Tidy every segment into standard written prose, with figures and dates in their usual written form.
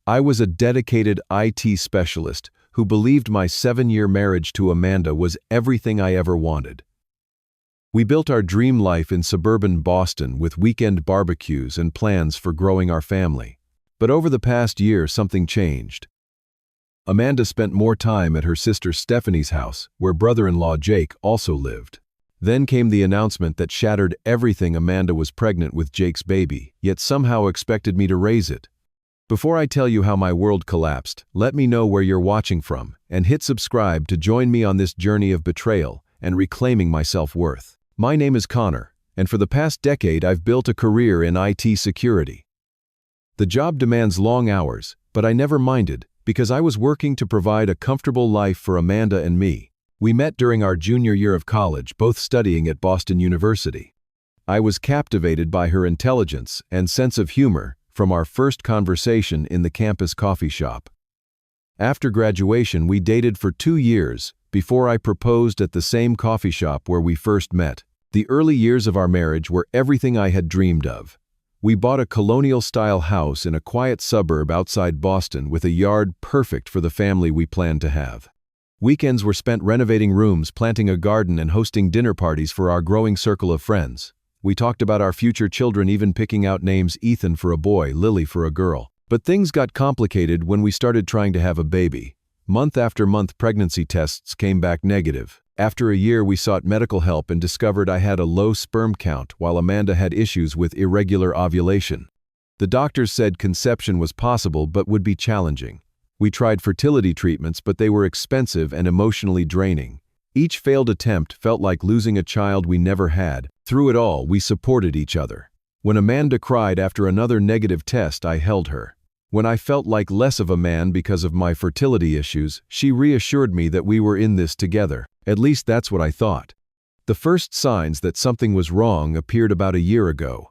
I was a dedicated IT specialist who believed my 7-year marriage to Amanda was everything I ever wanted. We built our dream life in suburban Boston with weekend barbecues and plans for growing our family. But over the past year, something changed. Amanda spent more time at her sister Stephanie's house, where brother-in-law Jake also lived. Then came the announcement that shattered everything. Amanda was pregnant with Jake's baby, yet somehow expected me to raise it. Before I tell you how my world collapsed, let me know where you're watching from, and hit subscribe to join me on this journey of betrayal and reclaiming my self-worth. My name is Connor, and for the past decade I've built a career in IT security. The job demands long hours, but I never minded, because I was working to provide a comfortable life for Amanda and me. We met during our junior year of college, both studying at Boston University. I was captivated by her intelligence and sense of humor from our first conversation in the campus coffee shop. After graduation, we dated for 2 years before I proposed at the same coffee shop where we first met. The early years of our marriage were everything I had dreamed of. We bought a colonial-style house in a quiet suburb outside Boston with a yard perfect for the family we planned to have. Weekends were spent renovating rooms, planting a garden, and hosting dinner parties for our growing circle of friends. We talked about our future children, even picking out names: Ethan for a boy, Lily for a girl. But things got complicated when we started trying to have a baby. Month after month, pregnancy tests came back negative. After a year, we sought medical help and discovered I had a low sperm count, while Amanda had issues with irregular ovulation. The doctors said conception was possible but would be challenging. We tried fertility treatments, but they were expensive and emotionally draining. Each failed attempt felt like losing a child we never had. Through it all, we supported each other. When Amanda cried after another negative test, I held her. When I felt like less of a man because of my fertility issues, she reassured me that we were in this together. At least that's what I thought. The first signs that something was wrong appeared about a year ago.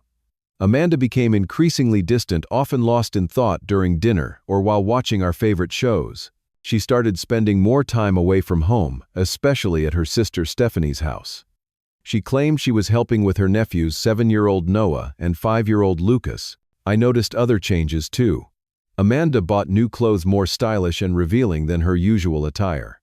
Amanda became increasingly distant, often lost in thought during dinner or while watching our favorite shows. She started spending more time away from home, especially at her sister Stephanie's house. She claimed she was helping with her nephews, 7-year-old Noah and 5-year-old Lucas. I noticed other changes too. Amanda bought new clothes more stylish and revealing than her usual attire.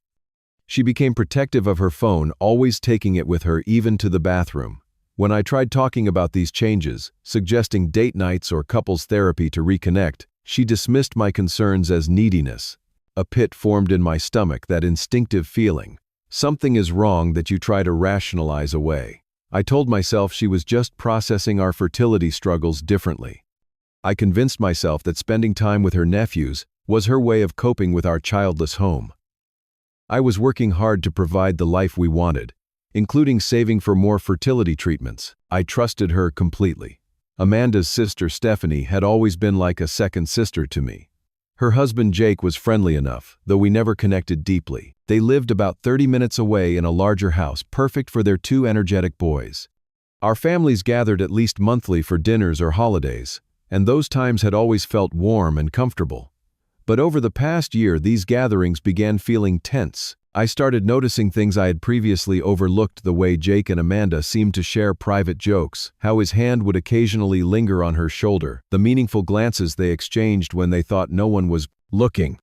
She became protective of her phone, always taking it with her even to the bathroom. When I tried talking about these changes, suggesting date nights or couples therapy to reconnect, she dismissed my concerns as neediness. A pit formed in my stomach, that instinctive feeling. Something is wrong that you try to rationalize away. I told myself she was just processing our fertility struggles differently. I convinced myself that spending time with her nephews was her way of coping with our childless home. I was working hard to provide the life we wanted, including saving for more fertility treatments. I trusted her completely. Amanda's sister Stephanie had always been like a second sister to me. Her husband Jake was friendly enough, though we never connected deeply. They lived about 30 minutes away in a larger house, perfect for their 2 energetic boys. Our families gathered at least monthly for dinners or holidays, and those times had always felt warm and comfortable. But over the past year, these gatherings began feeling tense. I started noticing things I had previously overlooked: the way Jake and Amanda seemed to share private jokes, how his hand would occasionally linger on her shoulder, the meaningful glances they exchanged when they thought no one was looking.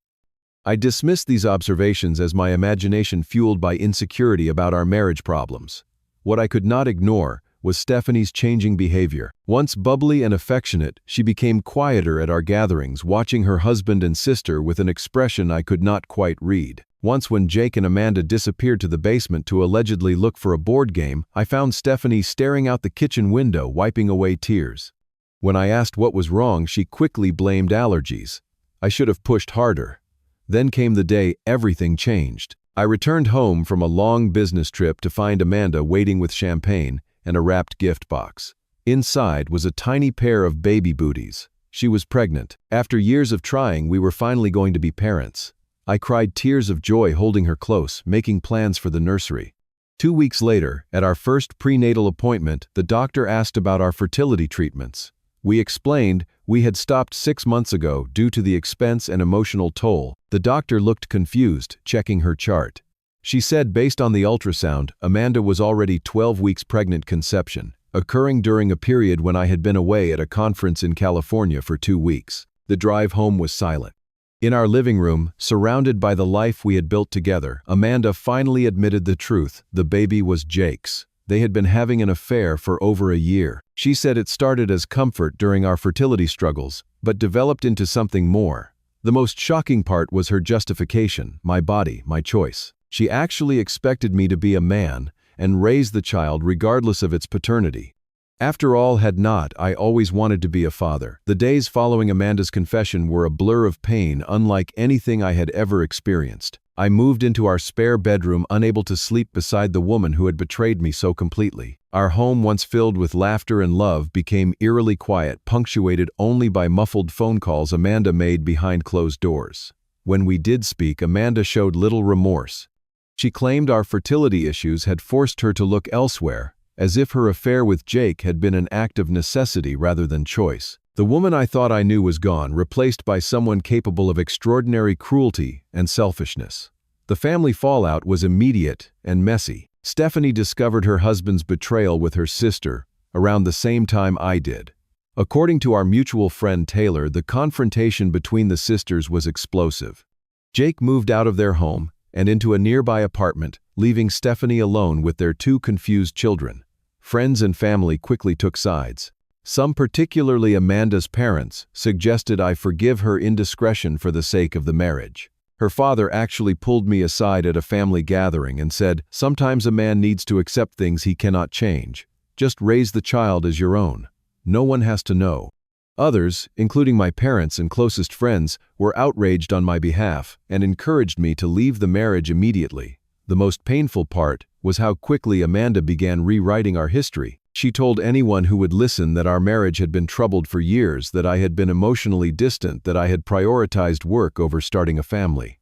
I dismissed these observations as my imagination fueled by insecurity about our marriage problems. What I could not ignore was Stephanie's changing behavior. Once bubbly and affectionate, she became quieter at our gatherings, watching her husband and sister with an expression I could not quite read. Once, when Jake and Amanda disappeared to the basement to allegedly look for a board game, I found Stephanie staring out the kitchen window, wiping away tears. When I asked what was wrong, she quickly blamed allergies. I should have pushed harder. Then came the day everything changed. I returned home from a long business trip to find Amanda waiting with champagne and a wrapped gift box. Inside was a tiny pair of baby booties. She was pregnant. After years of trying, we were finally going to be parents. I cried tears of joy holding her close, making plans for the nursery. 2 weeks later, at our first prenatal appointment, the doctor asked about our fertility treatments. We explained we had stopped 6 months ago due to the expense and emotional toll. The doctor looked confused, checking her chart. She said based on the ultrasound, Amanda was already 12 weeks pregnant, conception, occurring during a period when I had been away at a conference in California for 2 weeks. The drive home was silent. In our living room, surrounded by the life we had built together, Amanda finally admitted the truth: the baby was Jake's. They had been having an affair for over a year. She said it started as comfort during our fertility struggles, but developed into something more. The most shocking part was her justification: my body, my choice. She actually expected me to be a man and raise the child regardless of its paternity. After all, had not I always wanted to be a father? The days following Amanda's confession were a blur of pain unlike anything I had ever experienced. I moved into our spare bedroom, unable to sleep beside the woman who had betrayed me so completely. Our home, once filled with laughter and love, became eerily quiet, punctuated only by muffled phone calls Amanda made behind closed doors. When we did speak, Amanda showed little remorse. She claimed our fertility issues had forced her to look elsewhere, as if her affair with Jake had been an act of necessity rather than choice. The woman I thought I knew was gone, replaced by someone capable of extraordinary cruelty and selfishness. The family fallout was immediate and messy. Stephanie discovered her husband's betrayal with her sister around the same time I did. According to our mutual friend Taylor, the confrontation between the sisters was explosive. Jake moved out of their home and into a nearby apartment, leaving Stephanie alone with their two confused children. Friends and family quickly took sides. Some, particularly Amanda's parents, suggested I forgive her indiscretion for the sake of the marriage. Her father actually pulled me aside at a family gathering and said, "Sometimes a man needs to accept things he cannot change. Just raise the child as your own. No one has to know." Others, including my parents and closest friends, were outraged on my behalf and encouraged me to leave the marriage immediately. The most painful part was how quickly Amanda began rewriting our history. She told anyone who would listen that our marriage had been troubled for years, that I had been emotionally distant, that I had prioritized work over starting a family.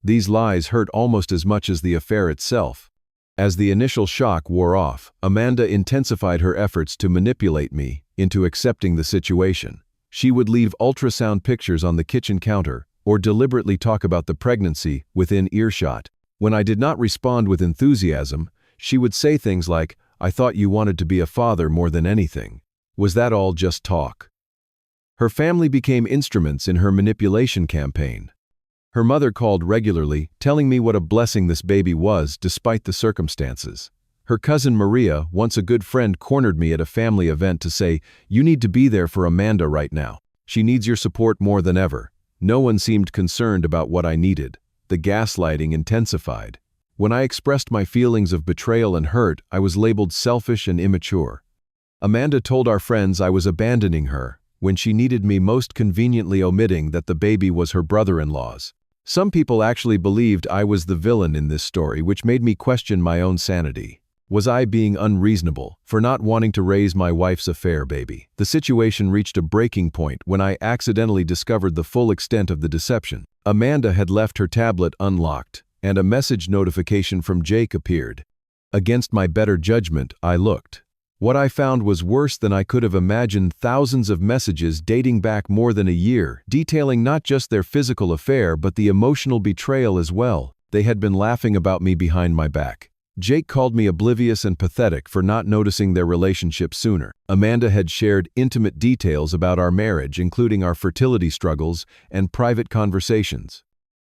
These lies hurt almost as much as the affair itself. As the initial shock wore off, Amanda intensified her efforts to manipulate me into accepting the situation. She would leave ultrasound pictures on the kitchen counter or deliberately talk about the pregnancy within earshot. When I did not respond with enthusiasm, she would say things like, "I thought you wanted to be a father more than anything. Was that all just talk?" Her family became instruments in her manipulation campaign. Her mother called regularly, telling me what a blessing this baby was despite the circumstances. Her cousin Maria, once a good friend, cornered me at a family event to say, "You need to be there for Amanda right now. She needs your support more than ever." No one seemed concerned about what I needed. The gaslighting intensified. When I expressed my feelings of betrayal and hurt, I was labeled selfish and immature. Amanda told our friends I was abandoning her, when she needed me most, conveniently omitting that the baby was her brother-in-law's. Some people actually believed I was the villain in this story, which made me question my own sanity. Was I being unreasonable for not wanting to raise my wife's affair baby? The situation reached a breaking point when I accidentally discovered the full extent of the deception. Amanda had left her tablet unlocked, and a message notification from Jake appeared. Against my better judgment, I looked. What I found was worse than I could have imagined: thousands of messages dating back more than a year, detailing not just their physical affair but the emotional betrayal as well. They had been laughing about me behind my back. Jake called me oblivious and pathetic for not noticing their relationship sooner. Amanda had shared intimate details about our marriage, including our fertility struggles and private conversations.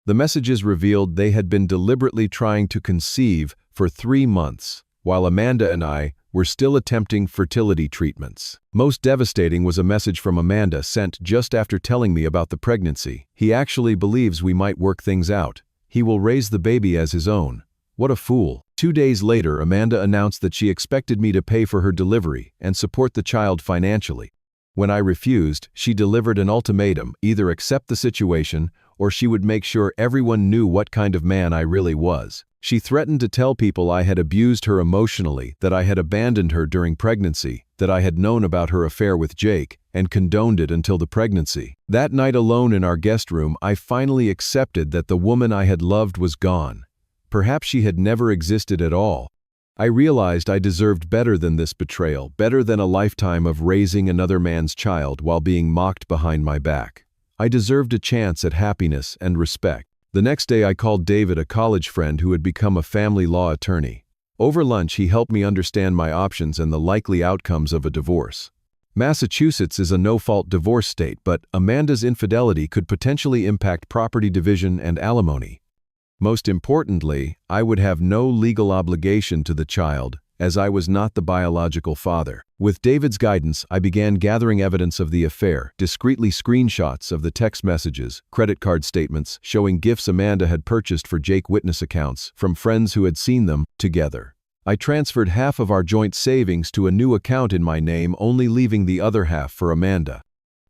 The messages revealed they had been deliberately trying to conceive for 3 months, while Amanda and I were still attempting fertility treatments. Most devastating was a message from Amanda sent just after telling me about the pregnancy. "He actually believes we might work things out. He will raise the baby as his own." What a fool. 2 days later, Amanda announced that she expected me to pay for her delivery and support the child financially. When I refused, she delivered an ultimatum: either accept the situation or she would make sure everyone knew what kind of man I really was. She threatened to tell people I had abused her emotionally, that I had abandoned her during pregnancy, that I had known about her affair with Jake and condoned it until the pregnancy. That night alone in our guest room, I finally accepted that the woman I had loved was gone. Perhaps she had never existed at all. I realized I deserved better than this betrayal, better than a lifetime of raising another man's child while being mocked behind my back. I deserved a chance at happiness and respect. The next day I called David, a college friend who had become a family law attorney. Over lunch, he helped me understand my options and the likely outcomes of a divorce. Massachusetts is a no-fault divorce state, but Amanda's infidelity could potentially impact property division and alimony. Most importantly, I would have no legal obligation to the child, as I was not the biological father. With David's guidance, I began gathering evidence of the affair, discreetly screenshots of the text messages, credit card statements showing gifts Amanda had purchased for Jake witness accounts from friends who had seen them together. I transferred half of our joint savings to a new account in my name, only leaving the other half for Amanda.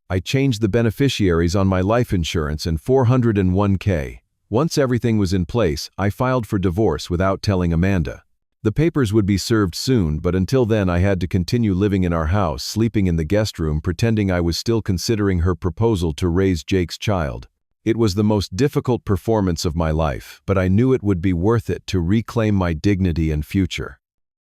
I changed the beneficiaries on my life insurance and 401k. Once everything was in place, I filed for divorce without telling Amanda. The papers would be served soon, but until then I had to continue living in our house, sleeping in the guest room, pretending I was still considering her proposal to raise Jake's child. It was the most difficult performance of my life, but I knew it would be worth it to reclaim my dignity and future.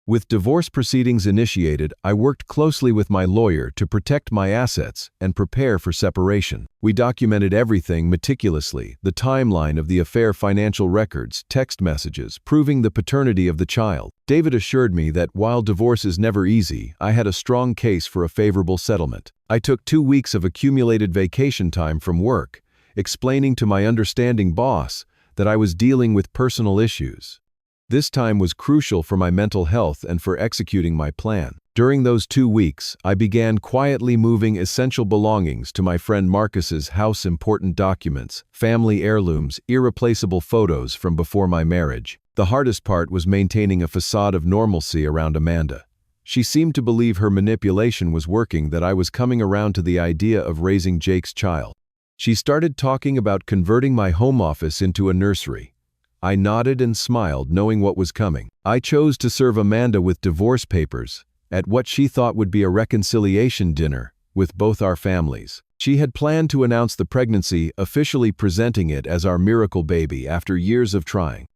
With divorce proceedings initiated, I worked closely with my lawyer to protect my assets and prepare for separation. We documented everything meticulously, the timeline of the affair, financial records, text messages, proving the paternity of the child. David assured me that while divorce is never easy, I had a strong case for a favorable settlement. I took 2 weeks of accumulated vacation time from work, explaining to my understanding boss that I was dealing with personal issues. This time was crucial for my mental health and for executing my plan. During those 2 weeks, I began quietly moving essential belongings to my friend Marcus's house, important documents, family heirlooms, irreplaceable photos from before my marriage. The hardest part was maintaining a facade of normalcy around Amanda. She seemed to believe her manipulation was working, that I was coming around to the idea of raising Jake's child. She started talking about converting my home office into a nursery. I nodded and smiled, knowing what was coming. I chose to serve Amanda with divorce papers at what she thought would be a reconciliation dinner with both our families. She had planned to announce the pregnancy, officially presenting it as our miracle baby after years of trying.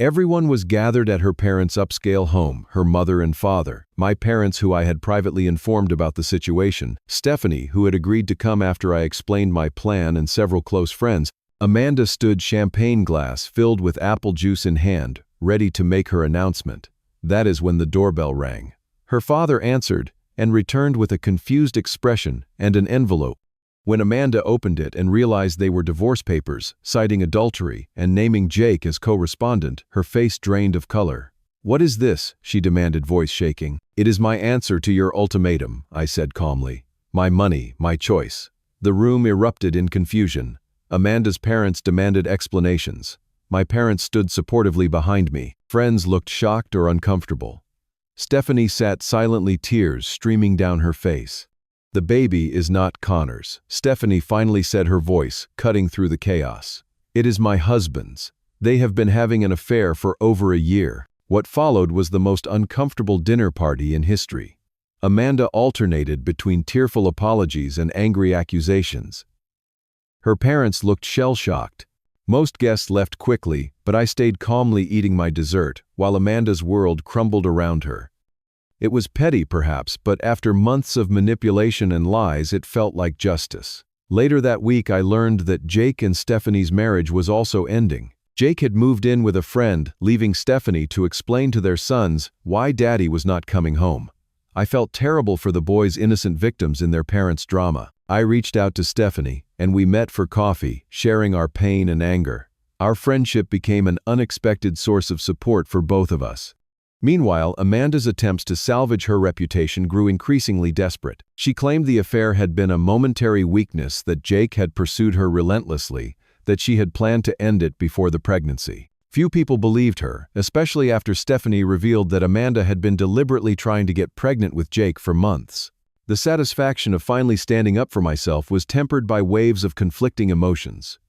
Everyone was gathered at her parents' upscale home, her mother and father, my parents who I had privately informed about the situation, Stephanie, who had agreed to come after I explained my plan, and several close friends. Amanda stood, champagne glass filled with apple juice in hand, ready to make her announcement. That is when the doorbell rang. Her father answered and returned with a confused expression and an envelope. When Amanda opened it and realized they were divorce papers, citing adultery and naming Jake as co-respondent, her face drained of color. "What is this?" she demanded, voice shaking. "It is my answer to your ultimatum," I said calmly. "My money, my choice." The room erupted in confusion. Amanda's parents demanded explanations. My parents stood supportively behind me. Friends looked shocked or uncomfortable. Stephanie sat silently, tears streaming down her face. "The baby is not Connor's," Stephanie finally said, her voice cutting through the chaos. "It is my husband's. They have been having an affair for over a year." What followed was the most uncomfortable dinner party in history. Amanda alternated between tearful apologies and angry accusations. Her parents looked shell-shocked. Most guests left quickly, but I stayed calmly eating my dessert, while Amanda's world crumbled around her. It was petty, perhaps, but after months of manipulation and lies, it felt like justice. Later that week, I learned that Jake and Stephanie's marriage was also ending. Jake had moved in with a friend, leaving Stephanie to explain to their sons why Daddy was not coming home. I felt terrible for the boys, innocent victims in their parents' drama. I reached out to Stephanie, and we met for coffee, sharing our pain and anger. Our friendship became an unexpected source of support for both of us. Meanwhile, Amanda's attempts to salvage her reputation grew increasingly desperate. She claimed the affair had been a momentary weakness, that Jake had pursued her relentlessly, that she had planned to end it before the pregnancy. Few people believed her, especially after Stephanie revealed that Amanda had been deliberately trying to get pregnant with Jake for months. The satisfaction of finally standing up for myself was tempered by waves of conflicting emotions.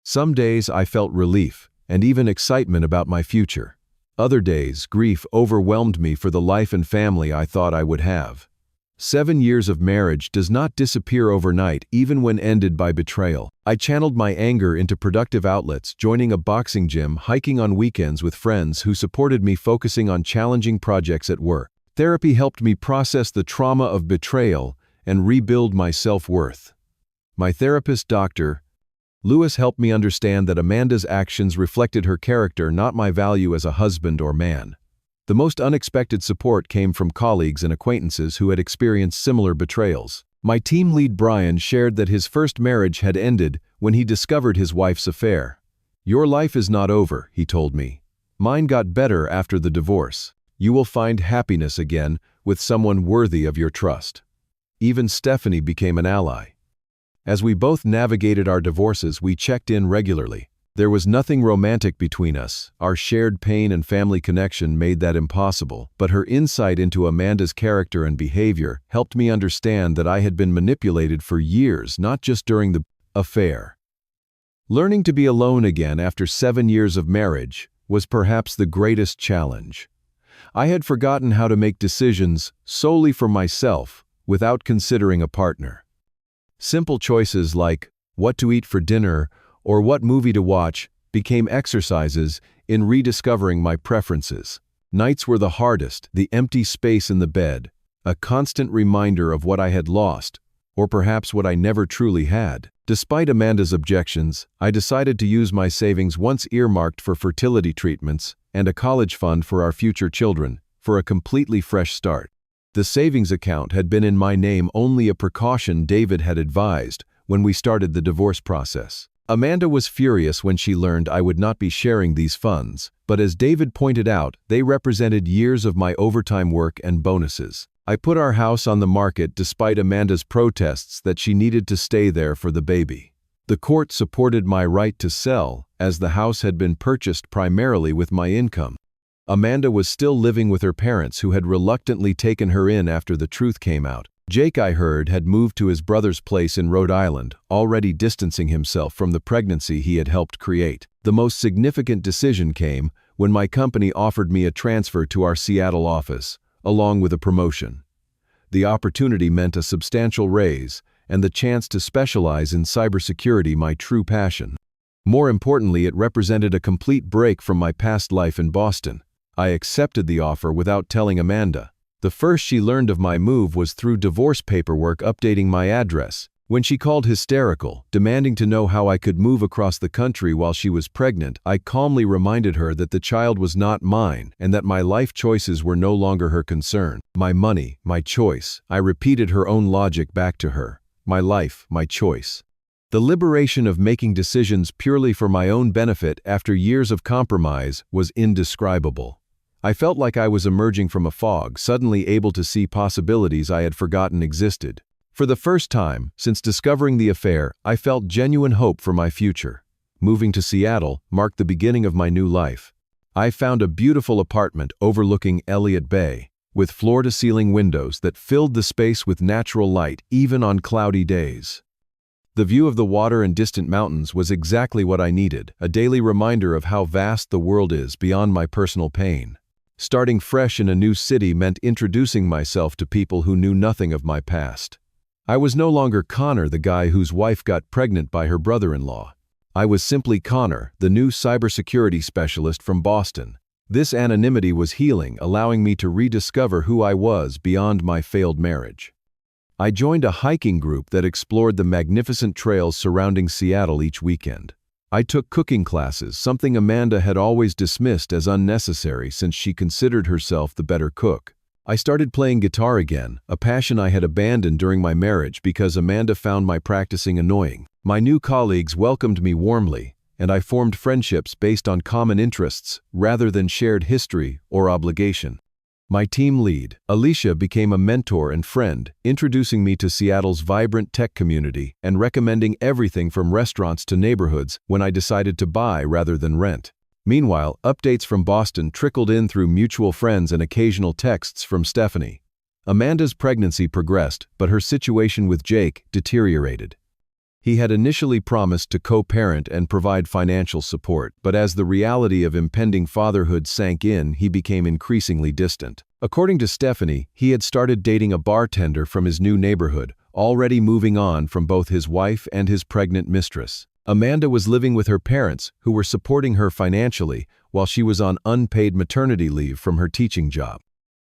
Some days I felt relief and even excitement about my future. Other days, grief overwhelmed me for the life and family I thought I would have. 7 years of marriage does not disappear overnight, even when ended by betrayal. I channeled my anger into productive outlets, joining a boxing gym, hiking on weekends with friends who supported me, focusing on challenging projects at work. Therapy helped me process the trauma of betrayal and rebuild my self-worth. My therapist, Dr. Lewis, helped me understand that Amanda's actions reflected her character, not my value as a husband or man. The most unexpected support came from colleagues and acquaintances who had experienced similar betrayals. My team lead Brian shared that his first marriage had ended when he discovered his wife's affair. "Your life is not over," he told me. "Mine got better after the divorce. You will find happiness again with someone worthy of your trust." Even Stephanie became an ally. As we both navigated our divorces, we checked in regularly. There was nothing romantic between us. Our shared pain and family connection made that impossible, but her insight into Amanda's character and behavior helped me understand that I had been manipulated for years, not just during the affair. Learning to be alone again after 7 years of marriage was perhaps the greatest challenge. I had forgotten how to make decisions solely for myself without considering a partner. Simple choices like what to eat for dinner or what movie to watch became exercises in rediscovering my preferences. Nights were the hardest, the empty space in the bed, a constant reminder of what I had lost, or perhaps what I never truly had. Despite Amanda's objections, I decided to use my savings once earmarked for fertility treatments and a college fund for our future children for a completely fresh start. The savings account had been in my name, only a precaution David had advised when we started the divorce process. Amanda was furious when she learned I would not be sharing these funds, but as David pointed out, they represented years of my overtime work and bonuses. I put our house on the market despite Amanda's protests that she needed to stay there for the baby. The court supported my right to sell, as the house had been purchased primarily with my income. Amanda was still living with her parents, who had reluctantly taken her in after the truth came out. Jake, I heard, had moved to his brother's place in Rhode Island, already distancing himself from the pregnancy he had helped create. The most significant decision came when my company offered me a transfer to our Seattle office, along with a promotion. The opportunity meant a substantial raise and the chance to specialize in cybersecurity, my true passion. More importantly, it represented a complete break from my past life in Boston. I accepted the offer without telling Amanda. The first she learned of my move was through divorce paperwork updating my address. When she called hysterical, demanding to know how I could move across the country while she was pregnant, I calmly reminded her that the child was not mine and that my life choices were no longer her concern. My money, my choice. I repeated her own logic back to her. My life, my choice. The liberation of making decisions purely for my own benefit after years of compromise was indescribable. I felt like I was emerging from a fog, suddenly able to see possibilities I had forgotten existed. For the first time since discovering the affair, I felt genuine hope for my future. Moving to Seattle marked the beginning of my new life. I found a beautiful apartment overlooking Elliott Bay, with floor-to-ceiling windows that filled the space with natural light even on cloudy days. The view of the water and distant mountains was exactly what I needed, a daily reminder of how vast the world is beyond my personal pain. Starting fresh in a new city meant introducing myself to people who knew nothing of my past. I was no longer Connor, the guy whose wife got pregnant by her brother-in-law. I was simply Connor, the new cybersecurity specialist from Boston. This anonymity was healing, allowing me to rediscover who I was beyond my failed marriage. I joined a hiking group that explored the magnificent trails surrounding Seattle each weekend. I took cooking classes, something Amanda had always dismissed as unnecessary since she considered herself the better cook. I started playing guitar again, a passion I had abandoned during my marriage because Amanda found my practicing annoying. My new colleagues welcomed me warmly, and I formed friendships based on common interests rather than shared history or obligation. My team lead, Alicia, became a mentor and friend, introducing me to Seattle's vibrant tech community and recommending everything from restaurants to neighborhoods when I decided to buy rather than rent. Meanwhile, updates from Boston trickled in through mutual friends and occasional texts from Stephanie. Amanda's pregnancy progressed, but her situation with Jake deteriorated. He had initially promised to co-parent and provide financial support, but as the reality of impending fatherhood sank in, he became increasingly distant. According to Stephanie, he had started dating a bartender from his new neighborhood, already moving on from both his wife and his pregnant mistress. Amanda was living with her parents, who were supporting her financially while she was on unpaid maternity leave from her teaching job.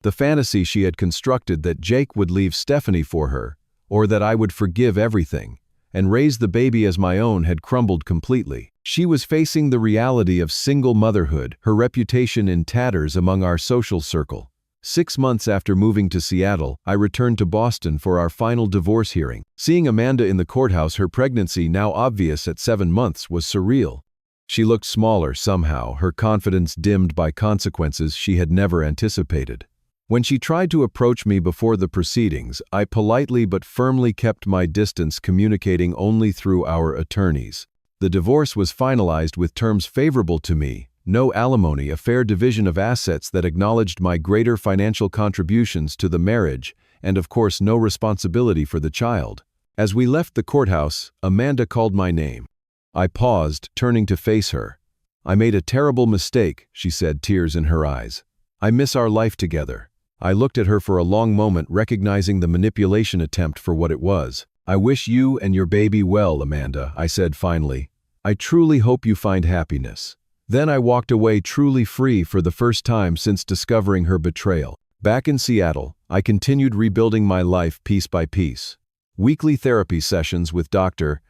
The fantasy she had constructed that Jake would leave Stephanie for her, or that I would forgive everything and raise the baby as my own, had crumbled completely. She was facing the reality of single motherhood, her reputation in tatters among our social circle. 6 months after moving to Seattle, I returned to Boston for our final divorce hearing. Seeing Amanda in the courthouse, her pregnancy, now obvious at 7 months, was surreal. She looked smaller somehow, her confidence dimmed by consequences she had never anticipated. When she tried to approach me before the proceedings, I politely but firmly kept my distance, communicating only through our attorneys. The divorce was finalized with terms favorable to me: no alimony, a fair division of assets that acknowledged my greater financial contributions to the marriage, and of course no responsibility for the child. As we left the courthouse, Amanda called my name. I paused, turning to face her. "I made a terrible mistake," she said, tears in her eyes. "I miss our life together." I looked at her for a long moment, recognizing the manipulation attempt for what it was. "I wish you and your baby well, Amanda," I said finally. "I truly hope you find happiness." Then I walked away truly free for the first time since discovering her betrayal. Back in Seattle, I continued rebuilding my life piece by piece. Weekly therapy sessions with Dr.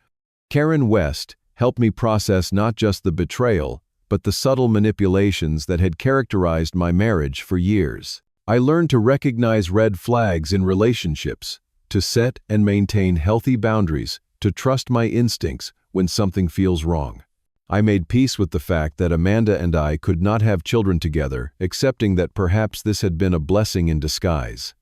Karen West helped me process not just the betrayal, but the subtle manipulations that had characterized my marriage for years. I learned to recognize red flags in relationships, to set and maintain healthy boundaries, to trust my instincts when something feels wrong. I made peace with the fact that Amanda and I could not have children together, accepting that perhaps this had been a blessing in disguise.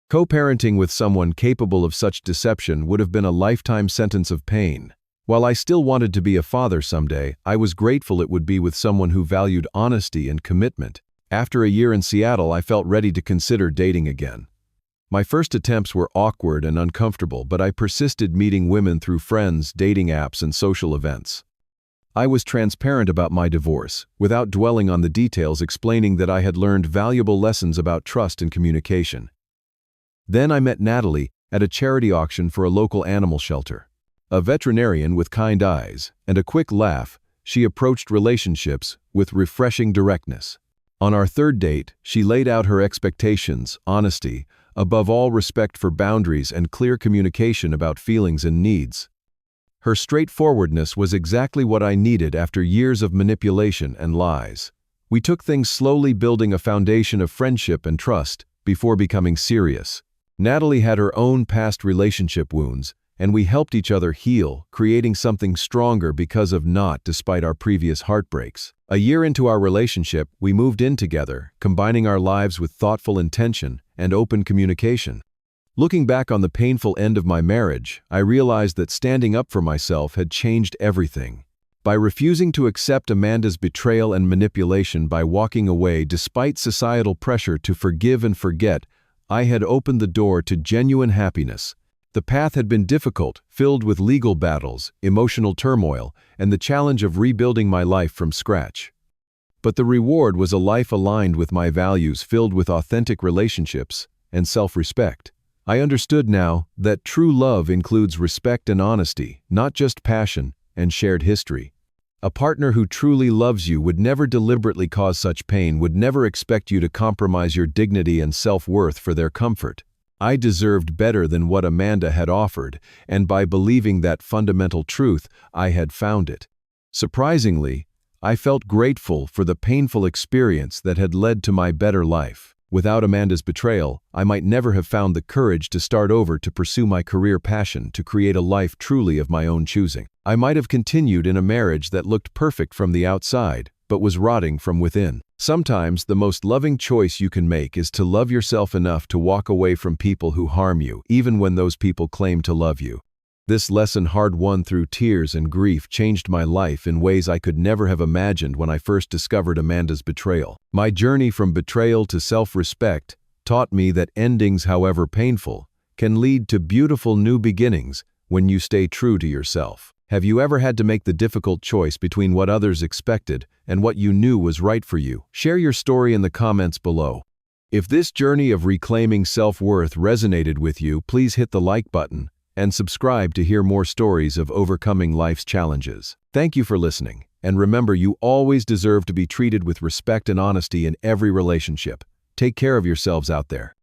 Co-parenting with someone capable of such deception would have been a lifetime sentence of pain. While I still wanted to be a father someday, I was grateful it would be with someone who valued honesty and commitment. After a year in Seattle, I felt ready to consider dating again. My first attempts were awkward and uncomfortable, but I persisted, meeting women through friends, dating apps, and social events. I was transparent about my divorce, without dwelling on the details, explaining that I had learned valuable lessons about trust and communication. Then I met Natalie at a charity auction for a local animal shelter. A veterinarian with kind eyes and a quick laugh, she approached relationships with refreshing directness. On our third date, she laid out her expectations: honesty, above all respect for boundaries, and clear communication about feelings and needs. Her straightforwardness was exactly what I needed after years of manipulation and lies. We took things slowly, building a foundation of friendship and trust before becoming serious. Natalie had her own past relationship wounds, and we helped each other heal, creating something stronger because of not despite our previous heartbreaks. A year into our relationship, we moved in together, combining our lives with thoughtful intention and open communication. Looking back on the painful end of my marriage, I realized that standing up for myself had changed everything. By refusing to accept Amanda's betrayal and manipulation, by walking away despite societal pressure to forgive and forget, I had opened the door to genuine happiness. The path had been difficult, filled with legal battles, emotional turmoil, and the challenge of rebuilding my life from scratch. But the reward was a life aligned with my values, filled with authentic relationships and self-respect. I understood now that true love includes respect and honesty, not just passion and shared history. A partner who truly loves you would never deliberately cause such pain, would never expect you to compromise your dignity and self-worth for their comfort. I deserved better than what Amanda had offered, and by believing that fundamental truth, I had found it. Surprisingly, I felt grateful for the painful experience that had led to my better life. Without Amanda's betrayal, I might never have found the courage to start over, to pursue my career passion, to create a life truly of my own choosing. I might have continued in a marriage that looked perfect from the outside, but was rotting from within. Sometimes the most loving choice you can make is to love yourself enough to walk away from people who harm you, even when those people claim to love you. This lesson, hard won through tears and grief, changed my life in ways I could never have imagined when I first discovered Amanda's betrayal. My journey from betrayal to self-respect taught me that endings, however painful, can lead to beautiful new beginnings when you stay true to yourself. Have you ever had to make the difficult choice between what others expected and what you knew was right for you? Share your story in the comments below. If this journey of reclaiming self-worth resonated with you, please hit the like button and subscribe to hear more stories of overcoming life's challenges. Thank you for listening, and remember, you always deserve to be treated with respect and honesty in every relationship. Take care of yourselves out there.